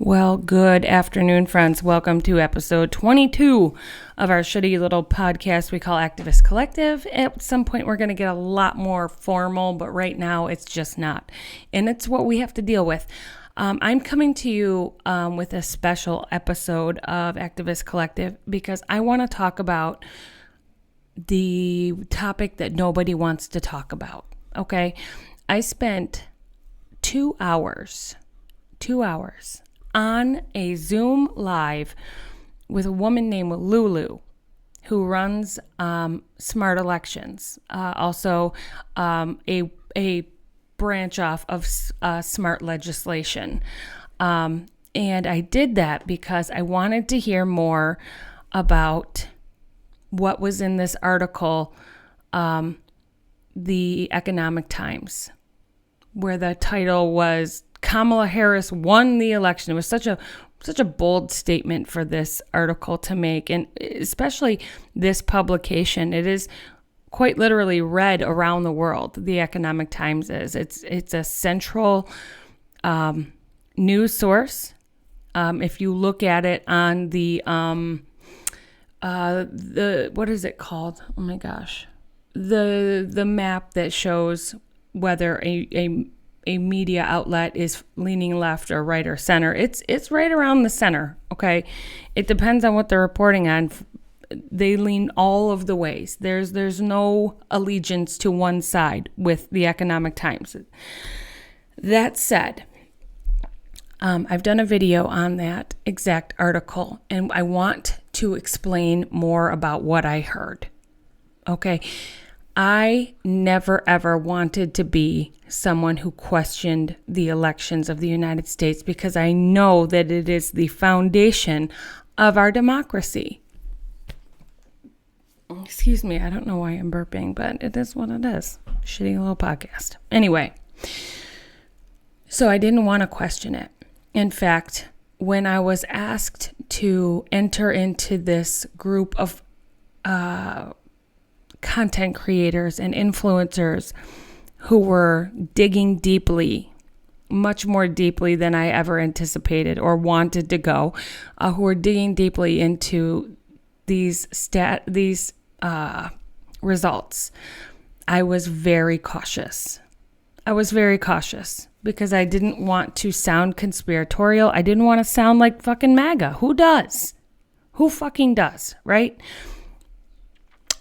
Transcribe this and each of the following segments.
Well, good afternoon, friends. Welcome to episode 22 of our shitty little podcast we call Activist Collective. At some point, we're going to get a lot more formal, but right now it's just not. And it's what we have to deal with. I'm coming to you with a special episode of Activist Collective because I want to talk about the topic that nobody wants to talk about. Okay? I spent 2 hours on a Zoom live with a woman named Lulu who runs Smart Elections, also a branch off of Smart Legislation. And I did that because I wanted to hear more about what was in this article, The Economic Times, where the title was Kamala Harris won the election. It was such a bold statement for this article to make, and especially this publication. It is quite literally read around the world. The Economic Times is. It's a central news source. If you look at it on the what is it called? Oh my gosh, the map that shows whether a media outlet is leaning left or right or center. It's right around the center, okay? It depends on what they're reporting on. They lean all of the ways. There's no allegiance to one side with the Economic Times. That said, I've done a video on that exact article, and I want to explain more about what I heard, okay? I never, ever wanted to be someone who questioned the elections of the United States because I know that it is the foundation of our democracy. Excuse me, I don't know why I'm burping, but it is what it is. Shitty little podcast. Anyway, so I didn't want to question it. In fact, when I was asked to enter into this group of content creators and influencers who were digging deeply, much more deeply than I ever anticipated or wanted to go, who were digging deeply into these results. I was very cautious. Because I didn't want to sound conspiratorial. I didn't want to sound like fucking MAGA. Who does? Who fucking does, right?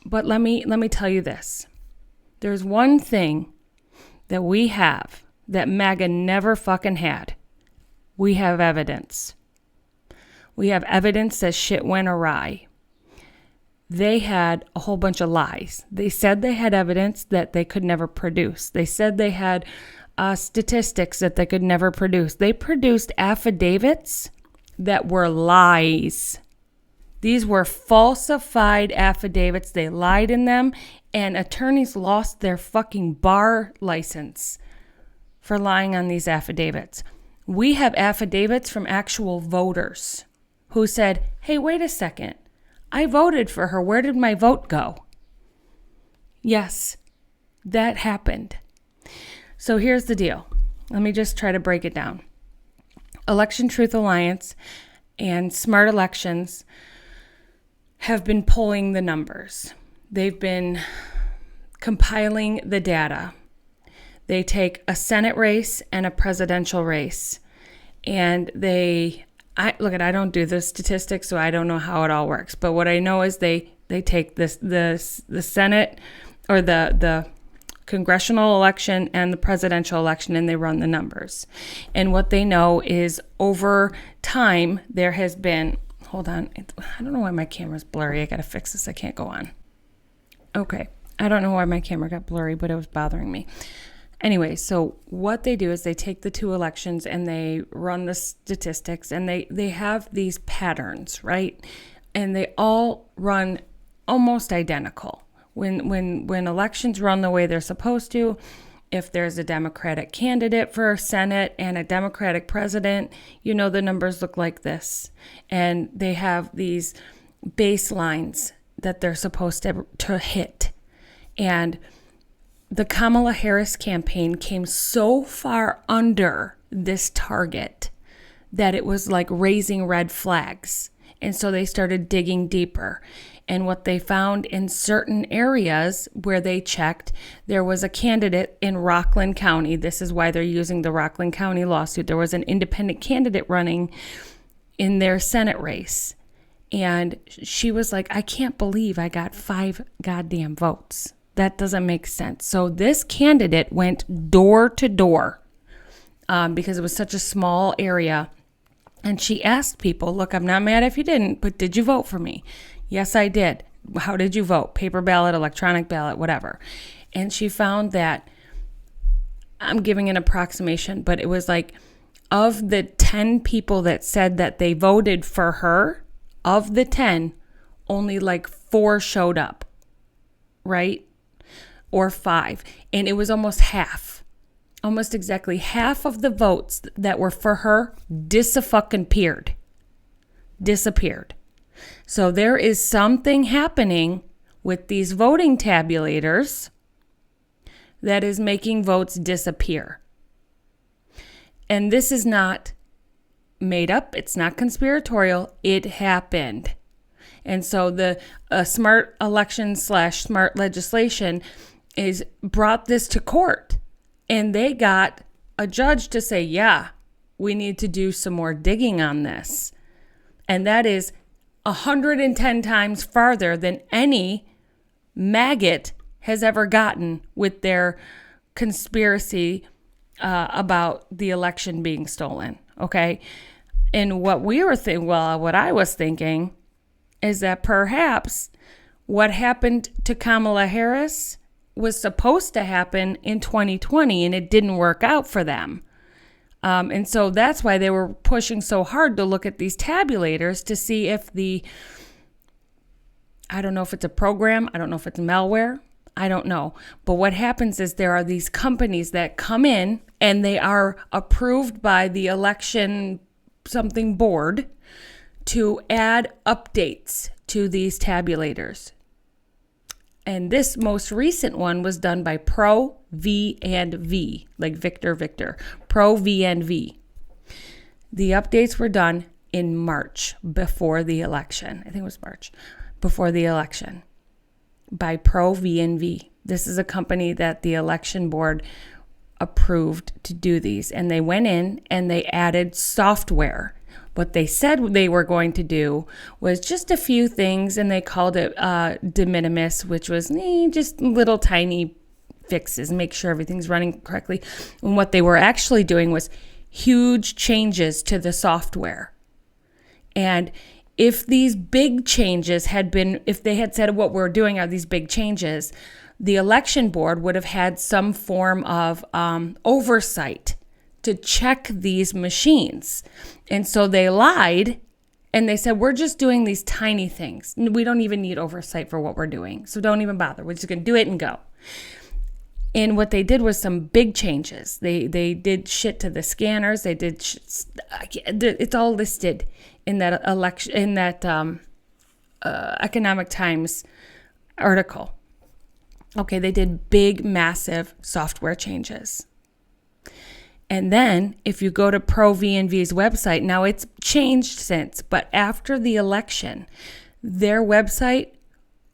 But let me tell you this. There's one thing that we have that MAGA never fucking had. We have evidence. We have evidence that shit went awry. They had a whole bunch of lies. They said they had evidence that they could never produce. They said they had statistics that they could never produce. They produced affidavits that were lies. These were falsified affidavits. They lied in them, and attorneys lost their fucking bar license for lying on these affidavits. We have affidavits from actual voters who said, hey, wait a second. I voted for her. Where did my vote go? Yes, that happened. So here's the deal. Let me just try to break it down. Election Truth Alliance and Smart Elections have been pulling the numbers. They've been compiling the data. They take a Senate race and a presidential race, and I don't do the statistics, so I don't know how it all works. But what I know is they take the Senate or the congressional election and the presidential election, and they run the numbers. And what they know is over time there has been. Hold on. I don't know why my camera's blurry. I got to fix this. I can't go on. Okay. I don't know why my camera got blurry, but it was bothering me. Anyway, so what they do is they take the two elections and they run the statistics, and they have these patterns, right? And they all run almost identical. When elections run the way they're supposed to, if there's a Democratic candidate for Senate and a Democratic president, the numbers look like this. And they have these baselines that they're supposed to hit. And the Kamala Harris campaign came so far under this target that it was like raising red flags. And so they started digging deeper. And what they found in certain areas where they checked, there was a candidate in Rockland County. This is why they're using the Rockland County lawsuit. There was an independent candidate running in their Senate race. And she was like, I can't believe I got 5 goddamn votes. That doesn't make sense. So this candidate went door to door because it was such a small area. And she asked people, look, I'm not mad if you didn't, but did you vote for me? Yes, I did. How did you vote? Paper ballot, electronic ballot, whatever. And she found that, I'm giving an approximation, but it was like of the 10 people that said that they voted for her, of the 10, only like 4 showed up, right? Or 5. And it was almost half. Almost exactly half of the votes that were for her disappeared. So there is something happening with these voting tabulators that is making votes disappear. And this is not made up. It's not conspiratorial. It happened. And so the smart election / smart legislation is brought this to court. And they got a judge to say, yeah, we need to do some more digging on this. And that is 110 times farther than any maggot has ever gotten with their conspiracy about the election being stolen. Okay. And what we were what I was thinking is that perhaps what happened to Kamala Harris was supposed to happen in 2020 and it didn't work out for them. And so that's why they were pushing so hard to look at these tabulators to see if I don't know if it's a program, I don't know if it's malware, I don't know. But what happens is there are these companies that come in and they are approved by the election something board to add updates to these tabulators. And this most recent one was done by Pro V and V, like Victor, Pro V and V. The updates were done in March before the election. I think it was March before the election by Pro V and V. This is a company that the election board approved to do these. And they went in and they added software. What they said they were going to do was just a few things, and they called it de minimis, which was just little tiny fixes, make sure everything's running correctly. And what they were actually doing was huge changes to the software. And if these big changes if they had said what we're doing are these big changes, the election board would have had some form of oversight to check these machines. And so they lied and they said, we're just doing these tiny things. We don't even need oversight for what we're doing. So don't even bother. We're just going to do it and go. And what they did was some big changes. They did shit to the scanners. They did it's all listed in that Economic Times article. Okay, they did big, massive software changes. And then if you go to Pro V&V's website, now it's changed since, but after the election, their website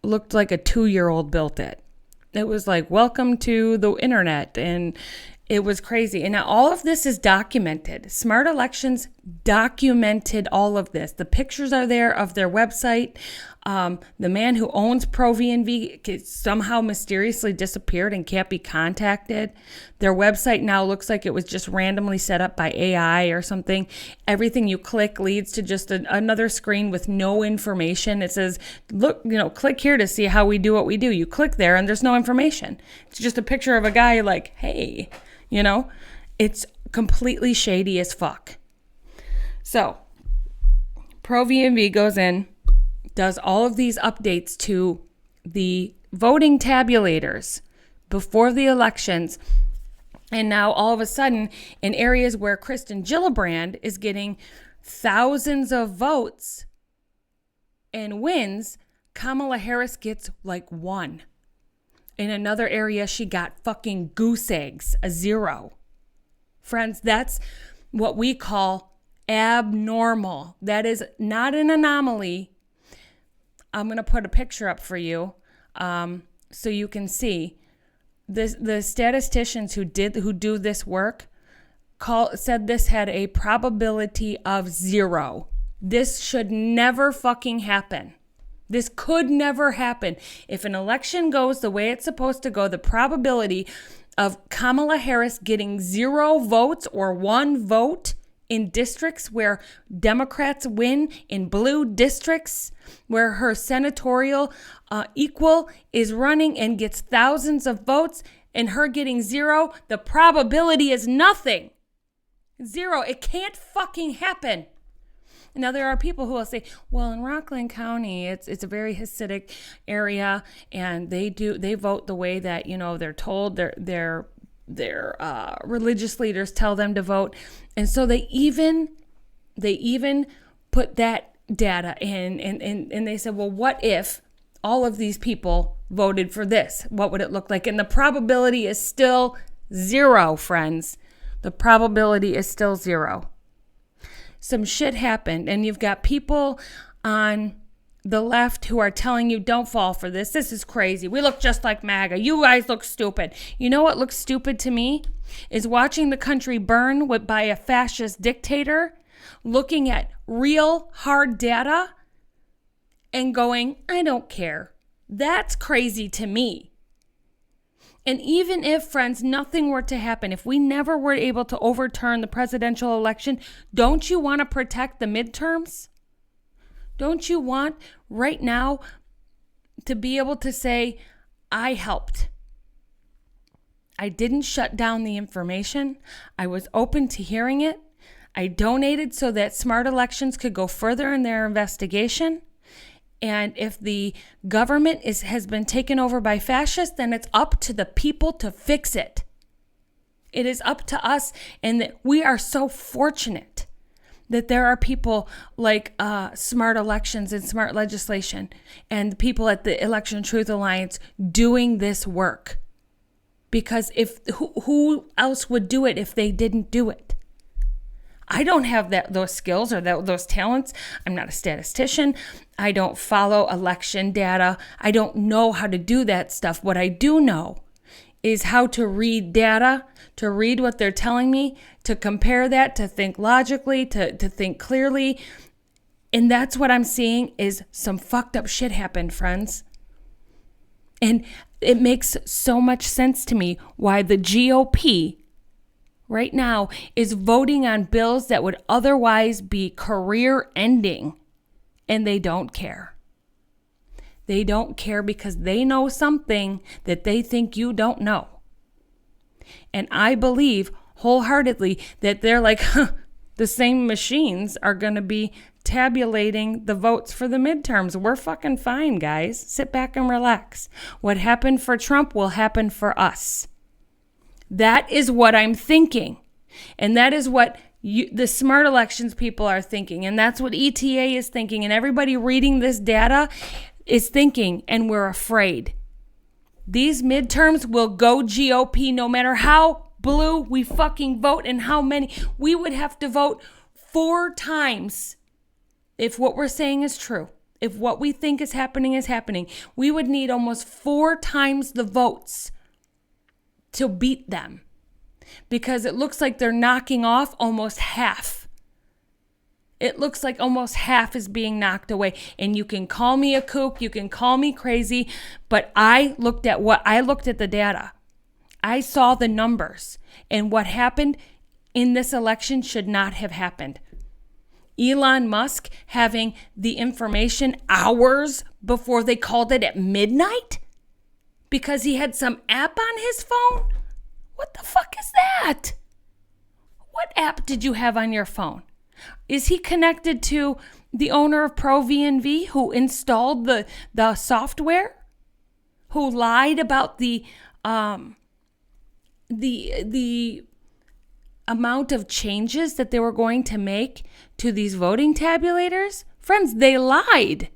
looked like a 2-year-old built it. It was like, welcome to the internet. And it was crazy. And now all of this is documented. Smart Elections documented all of this. The pictures are there of their website. The man who owns Pro V&V somehow mysteriously disappeared and can't be contacted. Their website now looks like it was just randomly set up by AI or something. Everything you click leads to just another screen with no information. It says, look, click here to see how we do what we do. You click there and there's no information. It's just a picture of a guy like, hey, it's completely shady as fuck. So Pro V&V goes in, does all of these updates to the voting tabulators before the elections. And now all of a sudden, in areas where Kristen Gillibrand is getting thousands of votes and wins, Kamala Harris gets like 1. In another area, she got fucking goose eggs, a 0. Friends, that's what we call abnormal. That is not an anomaly. I'm going to put a picture up for you so you can see. The statisticians who do this work said this had a probability of 0. This should never fucking happen. This could never happen. If an election goes the way it's supposed to go, the probability of Kamala Harris getting 0 votes or 1 vote in districts where Democrats win, in blue districts where her senatorial equal is running and gets thousands of votes, and her getting 0, the probability is nothing. 0. It can't fucking happen. Now, there are people who will say, well, in Rockland County, it's a very Hasidic area, and they vote the way that, they're told, their religious leaders tell them to vote. And so they even put that data in, and they said, well, what if all of these people voted for this? What would it look like? And the probability is still 0, friends. The probability is still 0. Some shit happened, and you've got people on the left who are telling you, don't fall for this. This is crazy. We look just like MAGA. You guys look stupid. You know what looks stupid to me? Is watching the country burn by a fascist dictator, looking at real hard data and going, I don't care. That's crazy to me. And even if, friends, nothing were to happen, if we never were able to overturn the presidential election, don't you want to protect the midterms? Don't you want right now to be able to say, I helped. I didn't shut down the information. I was open to hearing it. I donated so that Smart Elections could go further in their investigation. And if the government has been taken over by fascists, then it's up to the people to fix it. It is up to us, and that we are so fortunate that there are people like Smart Elections and Smart Legislation and people at the Election Truth Alliance doing this work. Because who else would do it if they didn't do it? I don't have those skills or those talents. I'm not a statistician. I don't follow election data. I don't know how to do that stuff. What I do know is how to read data, to read what they're telling me, to compare that, to think logically, to think clearly. And that's what I'm seeing is some fucked up shit happen, friends. And it makes so much sense to me why the GOP right now is voting on bills that would otherwise be career ending, and they don't care. They don't care because they know something that they think you don't know. And I believe wholeheartedly that they're like, the same machines are going to be tabulating the votes for the midterms. We're fucking fine, guys. Sit back and relax. What happened for Trump will happen for us. That is what I'm thinking. And that is what the Smart Elections people are thinking. And that's what ETA is thinking. And everybody reading this data is thinking. And we're afraid. These midterms will go GOP no matter how blue we fucking vote and how many. We would have to vote 4 times if what we're saying is true. If what we think is happening, we would need almost 4 times the votes to beat them, because it looks like they're knocking off almost half. It looks like almost half is being knocked away. And you can call me a kook, you can call me crazy, but I looked at the data. I saw the numbers, and what happened in this election should not have happened. Elon Musk having the information hours before they called it at midnight? Because he had some app on his phone? What the fuck is that? What app did you have on your phone? Is he connected to the owner of ProVNV who installed the software? Who lied about the amount of changes that they were going to make to these voting tabulators? Friends, they lied.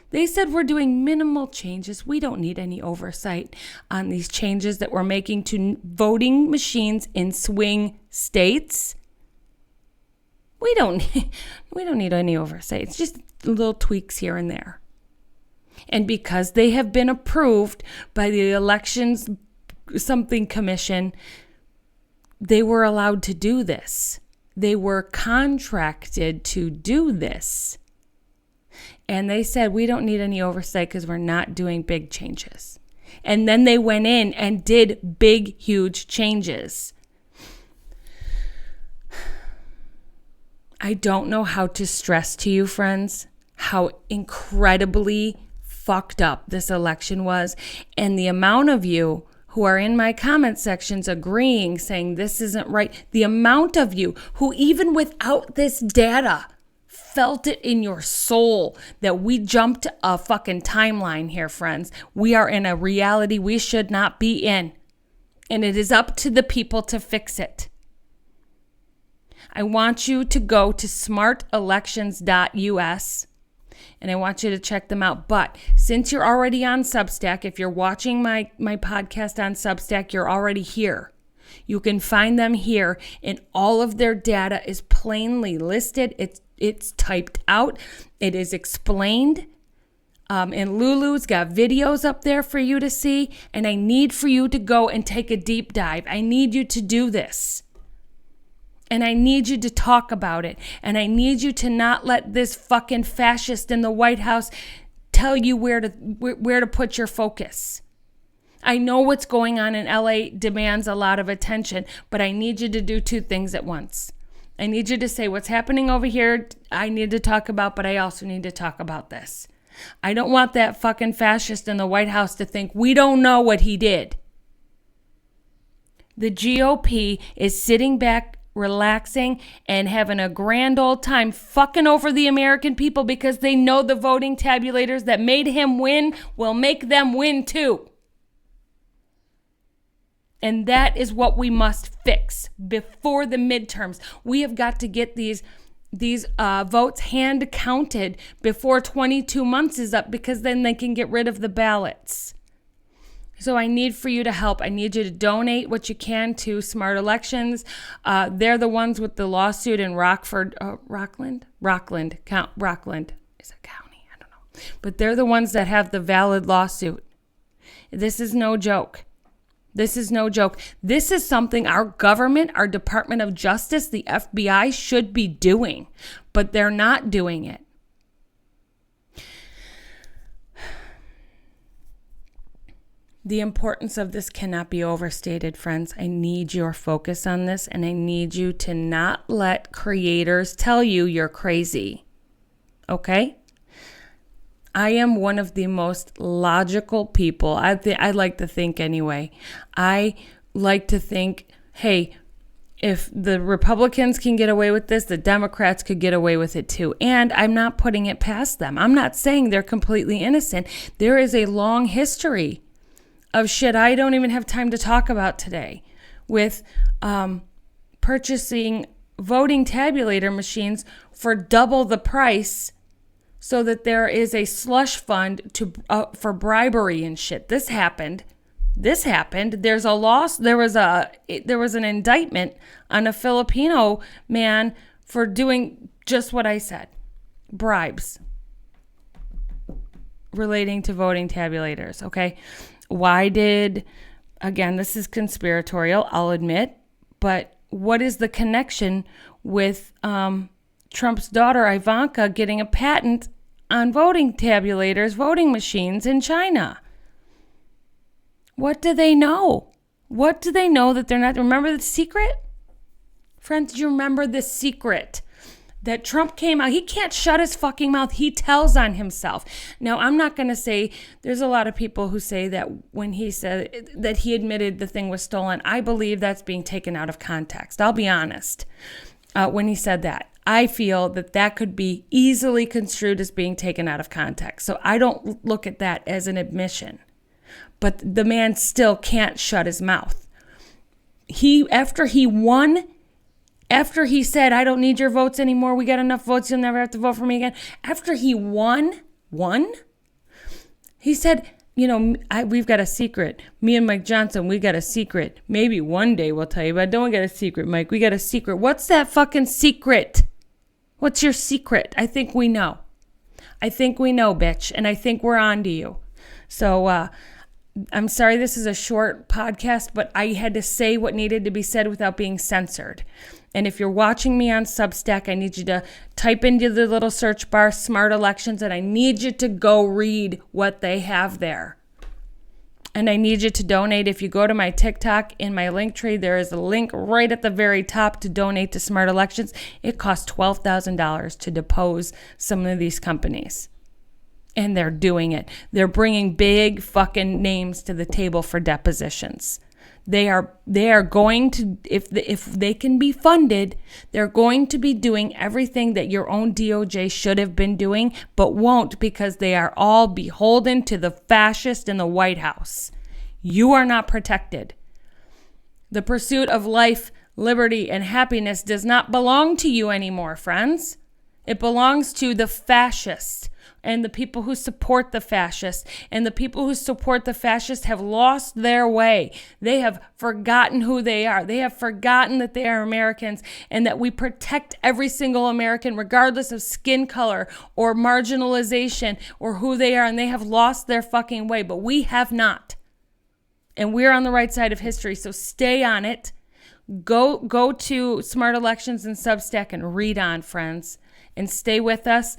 They said we're doing minimal changes. We don't need any oversight on these changes that we're making to voting machines in swing states. We don't need any oversight. It's just little tweaks here and there. And because they have been approved by the Elections something commission, they were allowed to do this. They were contracted to do this. And they said, we don't need any oversight because we're not doing big changes. And then they went in and did big, huge changes. I don't know how to stress to you, friends, how incredibly fucked up this election was. And the amount of you who are in my comment sections agreeing, saying this isn't right, the amount of you who even without this data felt it in your soul that we jumped a fucking timeline here, friends. We are in a reality we should not be in. And it is up to the people to fix it. I want you to go to smartelections.us and I want you to check them out. But since you're already on Substack, if you're watching my podcast on Substack, you're already here. You can find them here, and all of their data is plainly listed. It's typed out. It is explained. And Lulu's got videos up there for you to see. And I need for you to go and take a deep dive. I need you to do this. And I need you to talk about it. And I need you to not let this fucking fascist in the White House tell you where to put your focus. I know what's going on in LA demands a lot of attention, but I need you to do two things at once. I need you to say what's happening over here I need to talk about, but I also need to talk about this. I don't want that fucking fascist in the White House to think we don't know what he did. The GOP is sitting back, relaxing, and having a grand old time fucking over the American people because they know the voting tabulators that made him win will make them win too. And that is what we must fix before the midterms. We have got to get these votes hand counted before 22 months is up, because then they can get rid of the ballots. So I need for you to help. I need you to donate what you can to Smart Elections. They're the ones with the lawsuit in Rockland is a county, I don't know. But they're the ones that have the valid lawsuit. This is no joke. This is no joke. This is something our government, our Department of Justice, the FBI should be doing, but they're not doing it. The importance of this cannot be overstated, friends. I need your focus on this, and I need you to not let creators tell you you're crazy. Okay? I am one of the most logical people. I like to think anyway. I like to think, hey, if the Republicans can get away with this, the Democrats could get away with it too. And I'm not putting it past them. I'm not saying they're completely innocent. There is a long history of shit I don't even have time to talk about today with purchasing voting tabulator machines for double the price so that there is a slush fund for bribery and shit. This happened. There's a loss. There was an indictment on a Filipino man for doing just what I said. Bribes relating to voting tabulators, okay? Again, this is conspiratorial, I'll admit, but what is the connection with Trump's daughter, Ivanka, getting a patent on voting tabulators, voting machines in China? What do they know? What do they know that they're not? Remember the secret? Friends, do you remember the secret? That Trump came out, he can't shut his fucking mouth. He tells on himself. Now, I'm not going to say, there's a lot of people who say that when he said that he admitted the thing was stolen, I believe that's being taken out of context. I'll be honest. When he said that, I feel that could be easily construed as being taken out of context. So I don't look at that as an admission. But the man still can't shut his mouth. After he said, I don't need your votes anymore, we got enough votes, you'll never have to vote for me again. After he won, he said, we've got a secret. Me and Mike Johnson, we got a secret. Maybe one day we'll tell you, but don't get a secret, Mike. We got a secret. What's that fucking secret? What's your secret? I think we know. I think we know, bitch. And I think we're on to you. So I'm sorry this is a short podcast, but I had to say what needed to be said without being censored. And if you're watching me on Substack, I need you to type into the little search bar Smart Elections, and I need you to go read what they have there. And I need you to donate. If you go to my TikTok, in my link tree, there is a link right at the very top to donate to Smart Elections. It costs $12,000 to depose some of these companies. And they're doing it. They're bringing big fucking names to the table for depositions. They are going to, if they can be funded, they're going to be doing everything that your own DOJ should have been doing, but won't, because they are all beholden to the fascist in the White House. You are not protected. The pursuit of life, liberty, and happiness does not belong to you anymore, friends. It belongs to the fascists and the people who support the fascists. And the people who support the fascists have lost their way. They have forgotten who they are. They have forgotten that they are Americans and that we protect every single American, regardless of skin color or marginalization or who they are. And they have lost their fucking way, but we have not. And we're on the right side of history. So stay on it. Go to Smart Elections and Substack and read on, friends. And stay with us.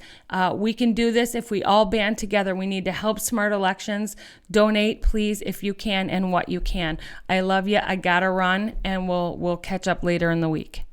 We can do this if we all band together. We need to help Smart Elections. Donate, please, if you can and what you can. I love you. I gotta run, and we'll catch up later in the week.